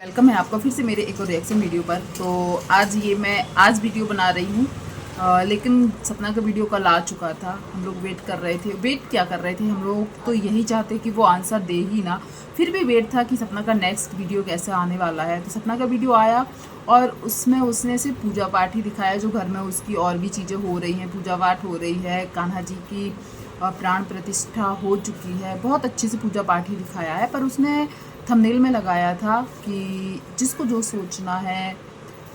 Welcome है आपका फिर से मेरे एक और रिएक्शन वीडियो पर। तो आज वीडियो बना रही हूँ, लेकिन सपना का वीडियो कल आ चुका था। हम लोग वेट कर रहे थे। वेट क्या कर रहे थे, हम लोग तो यही चाहते कि वो आंसर दे ही ना। फिर भी वेट था कि सपना का नेक्स्ट वीडियो कैसे आने वाला है। तो सपना का वीडियो आया और उसमें उसने सिर्फ पूजा पाठ ही दिखाया, जो घर में उसकी और भी चीज़ें हो रही हैं। पूजा पाठ हो रही है, कान्हा जी की प्राण प्रतिष्ठा हो चुकी है। बहुत अच्छे से पूजा पाठ ही दिखाया है, पर उसने थंबनेल में लगाया था कि जिसको जो सोचना है,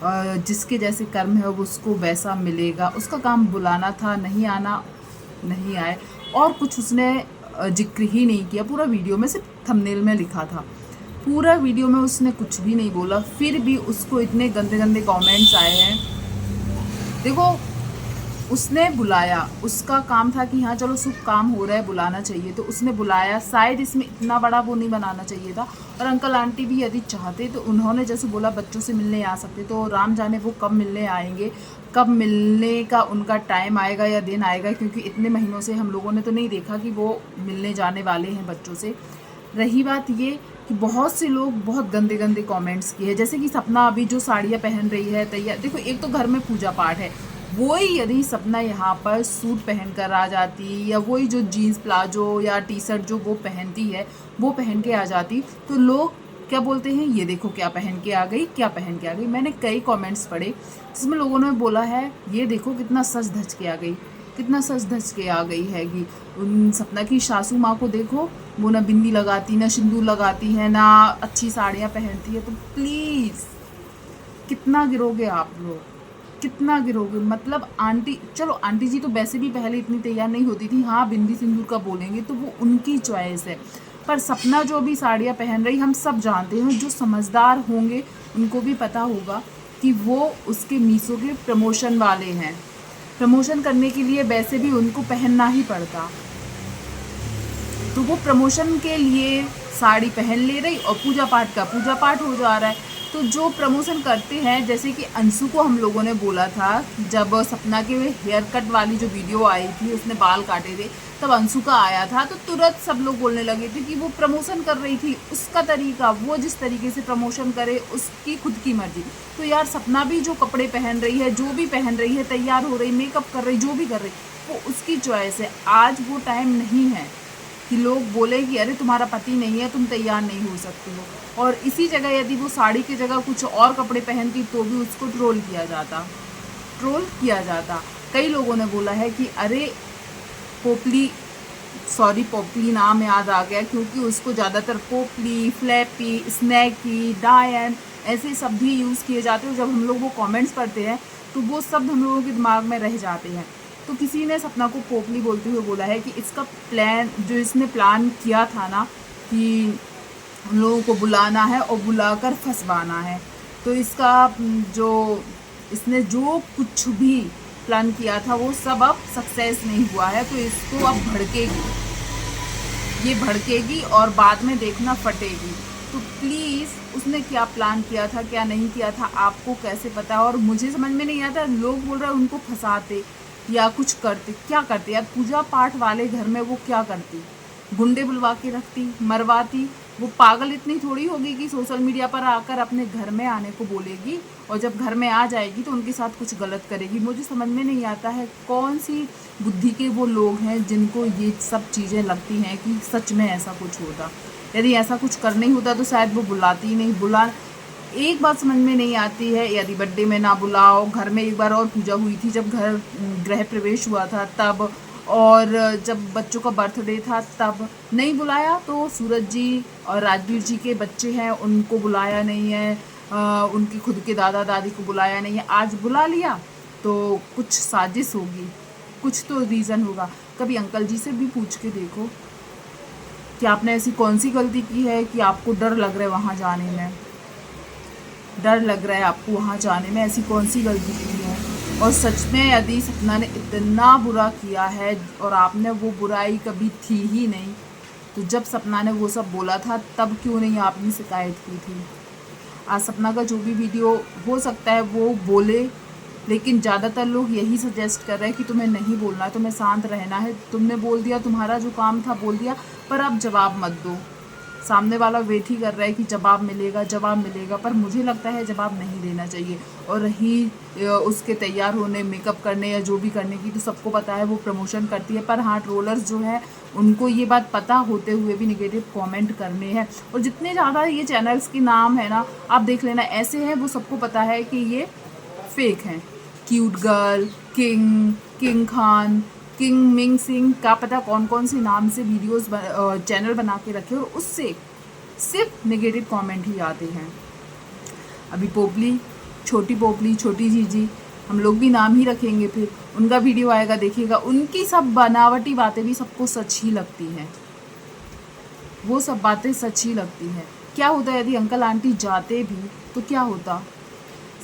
जिसके जैसे कर्म है वो उसको वैसा मिलेगा। उसका काम बुलाना था, नहीं आना नहीं आए। और कुछ उसने जिक्र ही नहीं किया पूरा वीडियो में, सिर्फ थंबनेल में लिखा था। पूरा वीडियो में उसने कुछ भी नहीं बोला, फिर भी उसको इतने गंदे गंदे कमेंट्स आए हैं। देखो, उसने बुलाया, उसका काम था कि हाँ चलो शुभ काम हो रहा है, बुलाना चाहिए, तो उसने बुलाया। शायद इसमें इतना बड़ा वो नहीं बनाना चाहिए था। और अंकल आंटी भी यदि चाहते तो उन्होंने जैसे बोला बच्चों से मिलने आ सकते, तो राम जाने वो कब मिलने आएंगे, कब मिलने का उनका टाइम आएगा या दिन आएगा, क्योंकि इतने महीनों से हम लोगों ने तो नहीं देखा कि वो मिलने जाने वाले हैं बच्चों से। रही बात ये कि बहुत से लोग बहुत गंदे गंदे कमेंट्स किए हैं, जैसे कि सपना अभी जो साड़ियाँ पहन रही है तैयार। देखो, एक तो घर में पूजा पाठ है, वही यदि सपना यहाँ पर सूट पहन कर आ जाती, या वही जो जीन्स प्लाजो या टी शर्ट जो वो पहनती है वो पहन के आ जाती, तो लोग क्या बोलते हैं, ये देखो क्या पहन के आ गई, क्या पहन के आ गई। मैंने कई कमेंट्स पढ़े जिसमें लोगों ने बोला है, ये देखो कितना सज धज के आ गई, कितना सज धज के आ गई हैगी। उन सपना की सासू माँ को देखो, वो ना बिंदी लगाती, ना सिंदूर लगाती है, ना अच्छी साड़ियाँ पहनती है। तो प्लीज़ कितना गिरोगे आप लोग, कितना गिरोगे। मतलब आंटी, चलो आंटी जी तो वैसे भी पहले इतनी तैयार नहीं होती थी, हाँ बिंदी सिंदूर का बोलेंगे तो वो उनकी चॉइस है। पर सपना जो अभी साड़ियाँ पहन रही, हम सब जानते हैं, जो समझदार होंगे उनको भी पता होगा कि वो उसके मीशो के प्रमोशन वाले हैं। प्रमोशन करने के लिए वैसे भी उनको पहनना ही पड़ता, तो वो प्रमोशन के लिए साड़ी पहन ले रही और पूजा पाठ का पूजा पाठ हो जा रहा है। तो जो प्रमोशन करते हैं, जैसे कि अंशु को हम लोगों ने बोला था, जब सपना के हेयर कट वाली जो वीडियो आई थी, उसने बाल काटे थे, तब अंशु का आया था, तो तुरंत सब लोग बोलने लगे थे कि वो प्रमोशन कर रही थी, उसका तरीका, वो जिस तरीके से प्रमोशन करे उसकी खुद की मर्जी। तो यार सपना भी जो कपड़े पहन रही है, जो भी पहन रही है, तैयार हो रही, मेकअप कर रही, जो भी कर रही, वो उसकी चॉइस है। आज वो टाइम नहीं है कि लोग बोले कि अरे तुम्हारा पति नहीं है, तुम तैयार नहीं हो सकती हो। और इसी जगह यदि वो साड़ी की जगह कुछ और कपड़े पहनती तो भी उसको ट्रोल किया जाता, ट्रोल किया जाता। कई लोगों ने बोला है कि अरे पोपली, सॉरी पोपली नाम याद आ गया, क्योंकि उसको ज़्यादातर पोपली, फ्लैपी, स्नैकी, डायन ऐसे शब्द भी यूज़ किए जाते हैं। जब हम लोग वो कमेंट्स पढ़ते हैं तो वो शब्द हम लोगों के दिमाग में रह जाते हैं। तो किसी ने सपना को पोपली बोलते हुए बोला है कि इसका प्लान, जो इसने प्लान किया था ना कि हम लोगों को बुलाना है और बुलाकर फंसवाना है, तो इसका जो इसने जो कुछ भी प्लान किया था वो सब अब सक्सेस नहीं हुआ है। तो इसको अब भड़केगी, ये भड़केगी और बाद में देखना फटेगी। तो प्लीज़, उसने क्या प्लान किया था, क्या नहीं किया था, आपको कैसे पता। और मुझे समझ में नहीं आता, लोग बोल रहे हैं उनको फंसाते या कुछ करते, क्या करते यार। पूजा पाठ वाले घर में वो क्या करती, गुंडे बुलवा के रखती, मरवाती। वो पागल इतनी थोड़ी होगी कि सोशल मीडिया पर आकर अपने घर में आने को बोलेगी, और जब घर में आ जाएगी तो उनके साथ कुछ गलत करेगी। मुझे समझ में नहीं आता है कौन सी बुद्धि के वो लोग हैं जिनको ये सब चीज़ें लगती हैं कि सच में ऐसा कुछ होता। यदि ऐसा कुछ करना ही होता तो शायद वो बुलाती ही नहीं। एक बात समझ में नहीं आती है, यदि बर्थडे में ना बुलाओ, घर में एक बार और पूजा हुई थी जब घर गृह प्रवेश हुआ था तब, और जब बच्चों का बर्थडे था तब नहीं बुलाया, तो सूरज जी और राजवीर जी के बच्चे हैं उनको बुलाया नहीं है, उनके खुद के दादा दादी को बुलाया नहीं है। आज बुला लिया तो कुछ साजिश होगी, कुछ तो रीज़न होगा। कभी अंकल जी से भी पूछ के देखो कि आपने ऐसी कौन सी गलती की है कि आपको डर लग रहा है वहाँ जाने में, डर लग रहा है आपको वहाँ जाने में, ऐसी कौन सी गलती की है। और सच में यदि सपना ने इतना बुरा किया है और आपने वो बुराई कभी थी ही नहीं, तो जब सपना ने वो सब बोला था तब क्यों नहीं आपने शिकायत की थी। आज सपना का जो भी वीडियो हो सकता है वो बोले, लेकिन ज़्यादातर लोग यही सजेस्ट कर रहे हैं कि तुम्हें नहीं बोलना है, तुम्हें शांत रहना है। तुमने बोल दिया, तुम्हारा जो काम था बोल दिया, पर अब जवाब मत दो। सामने वाला वेट ही कर रहा है कि जवाब मिलेगा जवाब मिलेगा, पर मुझे लगता है जवाब नहीं देना चाहिए। और रही उसके तैयार होने, मेकअप करने या जो भी करने की, तो सबको पता है वो प्रमोशन करती है। पर हाँ, ट्रोलर्स जो है उनको ये बात पता होते हुए भी निगेटिव कमेंट करने हैं। और जितने ज़्यादा ये चैनल्स के नाम है ना, आप देख लेना, ऐसे हैं वो सबको पता है कि ये फेक हैं। Cute girl, king Khan, king Ming Singh, का पता कौन कौन से नाम से वीडियोस चैनल बना के रखे, और उससे सिर्फ नेगेटिव कमेंट ही आते हैं। अभी पोपली, छोटी जीजी, हम लोग भी नाम ही रखेंगे, फिर उनका वीडियो आएगा, देखिएगा, उनकी सब बनावटी बातें भी सबको सच ही लगती हैं। वो सब बातें सच ही लगती हैं। क्या होता है यदि अंकल आंटी जाते भी तो क्या होता?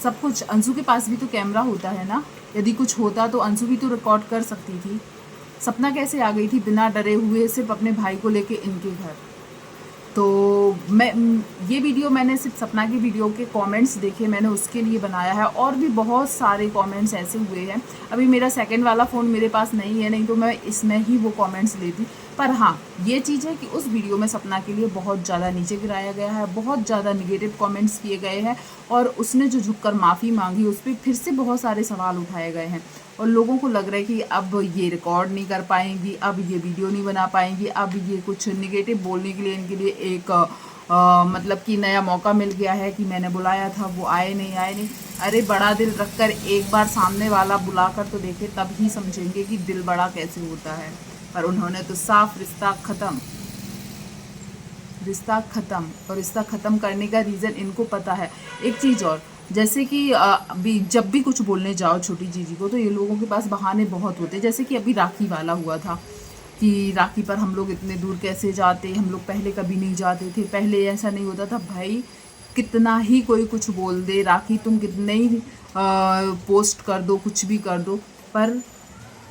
सब कुछ, अंशु के पास भी तो कैमरा होता है ना, यदि कुछ होता तो अंशु भी तो रिकॉर्ड कर सकती थी। सपना कैसे आ गई थी बिना डरे हुए सिर्फ अपने भाई को लेके इनके घर? तो मैं ये वीडियो मैंने सिर्फ सपना की वीडियो के कमेंट्स देखे, मैंने उसके लिए बनाया है। और भी बहुत सारे कमेंट्स ऐसे हुए हैं। अभी मेरा सेकंड वाला फ़ोन मेरे पास नहीं है, नहीं तो मैं इसमें ही वो कमेंट्स लेती। पर हाँ, ये चीज़ है कि उस वीडियो में सपना के लिए बहुत ज़्यादा नीचे गिराया गया है, बहुत ज़्यादा निगेटिव कमेंट्स किए गए हैं। और उसने जो झुककर माफ़ी मांगी, उस पर फिर से बहुत सारे सवाल उठाए गए हैं। और लोगों को लग रहा है कि अब ये रिकॉर्ड नहीं कर पाएंगी, अब ये वीडियो नहीं बना पाएंगी, अब ये कुछ निगेटिव बोलने के लिए इनके लिए एक मतलब कि नया मौका मिल गया है कि मैंने बुलाया था, वो आए नहीं। अरे बड़ा दिल रखकर एक बार सामने वाला बुलाकर तो देखे, तब ही समझेंगे कि दिल बड़ा कैसे होता है। पर उन्होंने तो साफ रिश्ता ख़त्म। और रिश्ता ख़त्म करने का रीज़न इनको पता है। एक चीज़ और, जैसे कि अभी जब भी कुछ बोलने जाओ छोटी जीजी को, तो ये लोगों के पास बहाने बहुत होते हैं। जैसे कि अभी राखी वाला हुआ था कि राखी पर हम लोग इतने दूर कैसे जाते, हम लोग पहले कभी नहीं जाते थे, पहले ऐसा नहीं होता था। भाई कितना ही कोई कुछ बोल दे, राखी तुम कितने ही पोस्ट कर दो, कुछ भी कर दो, पर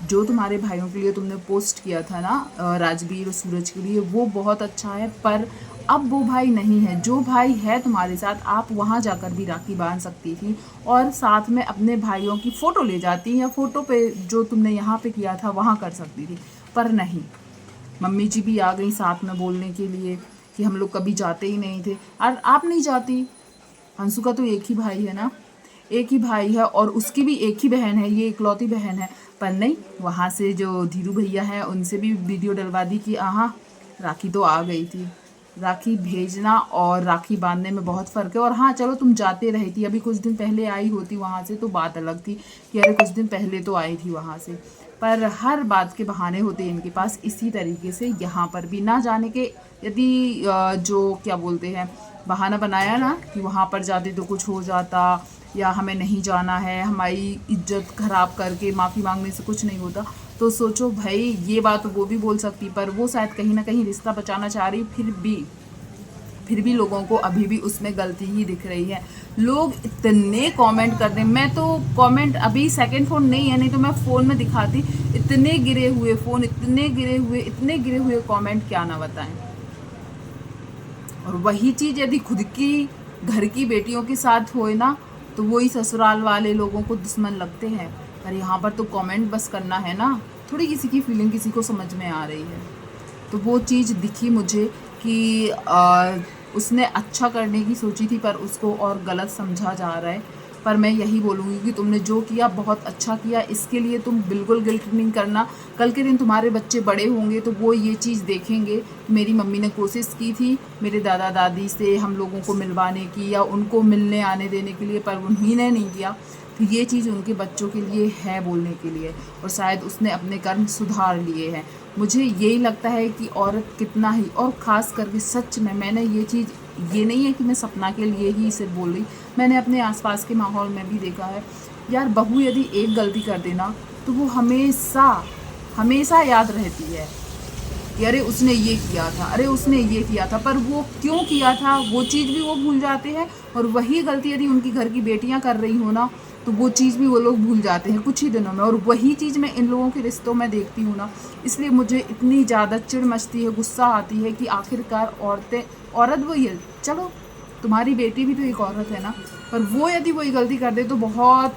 जो तुम्हारे भाइयों के लिए तुमने पोस्ट किया था ना, राजवीर और सूरज के लिए, वो बहुत अच्छा है। पर अब वो भाई नहीं है। जो भाई है तुम्हारे साथ, आप वहाँ जाकर भी राखी बांध सकती थी और साथ में अपने भाइयों की फ़ोटो ले जाती, या फ़ोटो पे जो तुमने यहाँ पे किया था वहाँ कर सकती थी। पर नहीं, मम्मी जी भी आ गई साथ में बोलने के लिए कि हम लोग कभी जाते ही नहीं थे। और आप नहीं जाती, अंशु का तो एक ही भाई है ना, एक ही भाई है, और उसकी भी एक ही बहन है, ये इकलौती बहन है। पर नहीं, वहाँ से जो धीरू भैया हैं उनसे भी वीडियो डलवा दी कि हाँ, राखी तो आ गई थी। राखी भेजना और राखी बांधने में बहुत फ़र्क है। और हाँ चलो, तुम जाते रही थी, अभी कुछ दिन पहले आई होती वहाँ से तो बात अलग थी कि अरे कुछ दिन पहले तो आई थी वहाँ से। पर हर बात के बहाने होते हैं इनके पास। इसी तरीके से यहाँ पर भी ना जाने के, यदि जो क्या बोलते हैं, बहाना बनाया ना कि वहाँ पर जाते तो कुछ हो जाता, या हमें नहीं जाना है, हमारी इज्जत खराब करके माफ़ी मांगने से कुछ नहीं होता, तो सोचो भाई, ये बात वो भी बोल सकती, पर वो शायद कहीं ना कहीं रिश्ता बचाना चाह रही। फिर भी लोगों को अभी भी उसमें गलती ही दिख रही है। लोग इतने कमेंट कर रहे हैं, मैं तो कमेंट, अभी सेकंड फ़ोन नहीं है, नहीं तो मैं फ़ोन में दिखाती। इतने गिरे हुए फ़ोन, इतने गिरे हुए कमेंट, क्या ना बताएं। और वही चीज़ यदि खुद की घर की बेटियों के साथ होए ना, तो वही ससुराल वाले लोगों को दुश्मन लगते हैं। पर यहाँ पर तो कमेंट बस करना है ना, थोड़ी किसी की फीलिंग किसी को समझ में आ रही है। तो वो चीज़ दिखी मुझे कि उसने अच्छा करने की सोची थी, पर उसको और गलत समझा जा रहा है। पर मैं यही बोलूँगी कि तुमने जो किया बहुत अच्छा किया, इसके लिए तुम बिल्कुल गिल्ट नहीं करना। कल के दिन तुम्हारे बच्चे बड़े होंगे तो वो ये चीज़ देखेंगे, मेरी मम्मी ने कोशिश की थी मेरे दादा दादी से हम लोगों को मिलवाने की या उनको मिलने आने देने के लिए, पर उन्हीं ने नहीं किया। तो ये चीज़ उनके बच्चों के लिए है बोलने के लिए, और शायद उसने अपने कर्म सुधार लिए हैं। मुझे यही लगता है कि औरत कितना ही, और ख़ास करके सच में, मैंने ये चीज़, ये नहीं है कि मैं सपना के लिए ही इसे बोल रही, मैंने अपने आसपास के माहौल में भी देखा है। यार बहू यदि एक गलती कर देना तो वो हमेशा याद रहती है कि अरे उसने ये किया था, अरे उसने ये किया था। पर वो क्यों किया था वो चीज़ भी वो भूल जाते हैं, और वही गलती यदि उनकी घर की बेटियां कर रही हो ना, तो वो चीज़ भी वो लोग भूल जाते हैं कुछ ही दिनों में। और वही चीज़ मैं इन लोगों के रिश्तों में देखती हूँ ना, इसलिए मुझे इतनी ज़्यादा चिढ़ मचती है, गुस्सा आती है कि आखिरकार औरत वही है। चलो तुम्हारी बेटी भी तो एक औरत है ना, पर वो यदि वही गलती कर दे तो बहुत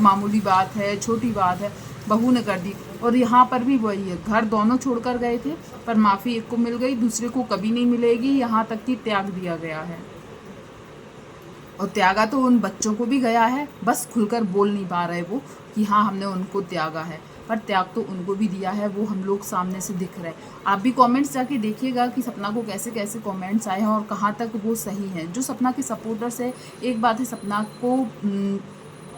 मामूली बात है, छोटी बात है। बहू ने कर दी, और यहाँ पर भी वही है, घर दोनों छोड़कर गए थे, पर माफ़ी एक को मिल गई, दूसरे को कभी नहीं मिलेगी, यहाँ तक कि त्याग दिया गया है। और त्यागा तो उन बच्चों को भी गया है, बस खुलकर बोल नहीं पा रहे वो कि हाँ हमने उनको त्यागा है, पर त्याग तो उनको भी दिया है, वो हम लोग सामने से दिख रहा है। आप भी कमेंट्स जाके देखिएगा कि सपना को कैसे कैसे कमेंट्स आए हैं और कहाँ तक वो सही हैं। जो सपना के सपोर्टर्स है, एक बात है, सपना को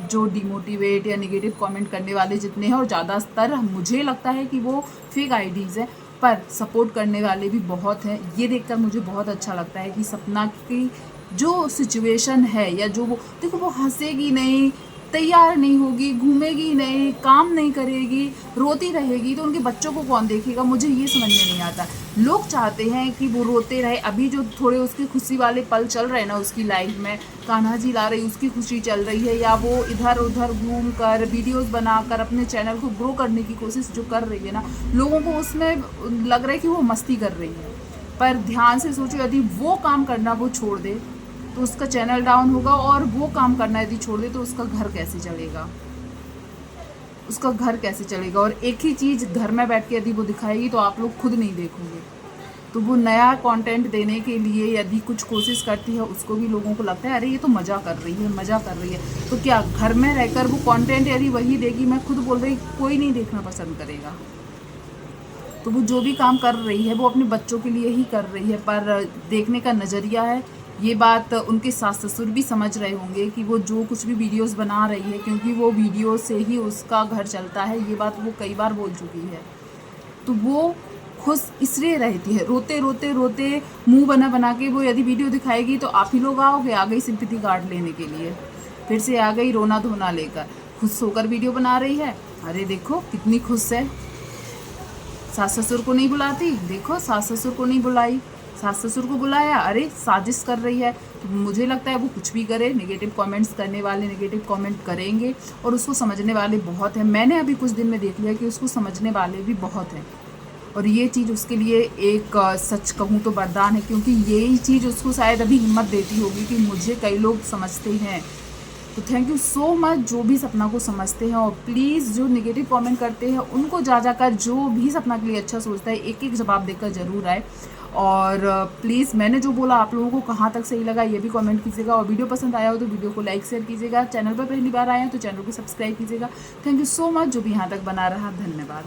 जो डिमोटिवेट या नेगेटिव कमेंट करने वाले जितने हैं, और ज़्यादातर मुझे लगता है कि वो फेक आईडीज़ हैं, पर सपोर्ट करने वाले भी बहुत हैं। ये देखकर मुझे बहुत अच्छा लगता है कि सपना की जो सिचुएशन है, या जो वो देखो, वो हंसेगी नहीं, तैयार नहीं होगी, घूमेगी नहीं, काम नहीं करेगी, रोती रहेगी, तो उनके बच्चों को कौन देखेगा? मुझे ये समझ में नहीं आता। लोग चाहते हैं कि वो रोते रहे। अभी जो थोड़े उसकी खुशी वाले पल चल रहे हैं ना उसकी लाइफ में, कान्हा जी ला रही, उसकी खुशी चल रही है, या वो इधर उधर घूम कर वीडियोज़ बनाकर अपने चैनल को ग्रो करने की कोशिश जो कर रही है ना, लोगों को उसमें लग रहा है कि वो मस्ती कर रही है। पर ध्यान से सोचो, यदि वो काम करना वो छोड़ दे तो उसका चैनल डाउन होगा, और वो काम करना यदि छोड़ दे तो उसका घर कैसे चलेगा? उसका घर कैसे चलेगा? और एक ही चीज़ घर में बैठ के यदि वो दिखाएगी तो आप लोग खुद नहीं देखोगे। तो वो नया कंटेंट देने के लिए यदि कुछ कोशिश करती है, उसको भी लोगों को लगता है अरे ये तो मज़ा कर रही है, मज़ा कर रही है। तो क्या घर में रहकर वो कंटेंट यदि वही देगी, मैं खुद बोल रही, कोई नहीं देखना पसंद करेगा। तो वो जो भी काम कर रही है वो अपने बच्चों के लिए ही कर रही है, पर देखने का नज़रिया है। ये बात उनके सास ससुर भी समझ रहे होंगे कि वो जो कुछ भी वीडियोस बना रही है, क्योंकि वो वीडियो से ही उसका घर चलता है, ये बात वो कई बार बोल चुकी है। तो वो खुश इसलिए रहती है, रोते रोते रोते मुंह बना बना के वो यदि वीडियो दिखाएगी तो आप ही लोग आओगे, आ गई सिंपैथी कार्ड लेने के लिए, फिर से आ गई रोना धोना लेकर, खुश होकर वीडियो बना रही है। अरे देखो कितनी खुश है, सास ससुर को नहीं बुलाती, देखो सास ससुर को नहीं बुलाई, सास ससुर को बुलाया, अरे साजिश कर रही है। तो मुझे लगता है वो कुछ भी करे, नेगेटिव कमेंट्स करने वाले नेगेटिव कमेंट करेंगे, और उसको समझने वाले बहुत हैं। मैंने अभी कुछ दिन में देख लिया कि उसको समझने वाले भी बहुत हैं, और ये चीज़ उसके लिए एक सच कहूँ तो वरदान है, क्योंकि यही चीज़ उसको शायद अभी हिम्मत देती होगी कि मुझे कई लोग समझते हैं। तो थैंक यू सो मच जो भी सपना को समझते हैं, और प्लीज़ जो नेगेटिव कमेंट करते हैं उनको जा जाकर जो भी सपना के लिए अच्छा सोचता है एक एक जवाब देकर ज़रूर आए। और प्लीज़ मैंने जो बोला आप लोगों को कहाँ तक सही लगा ये भी कमेंट कीजिएगा, और वीडियो पसंद आया हो तो वीडियो को लाइक शेयर कीजिएगा। चैनल पर पहली बार आए हैं तो चैनल को सब्सक्राइब कीजिएगा। थैंक यू सो मच जो भी यहाँ तक बना रहा, धन्यवाद।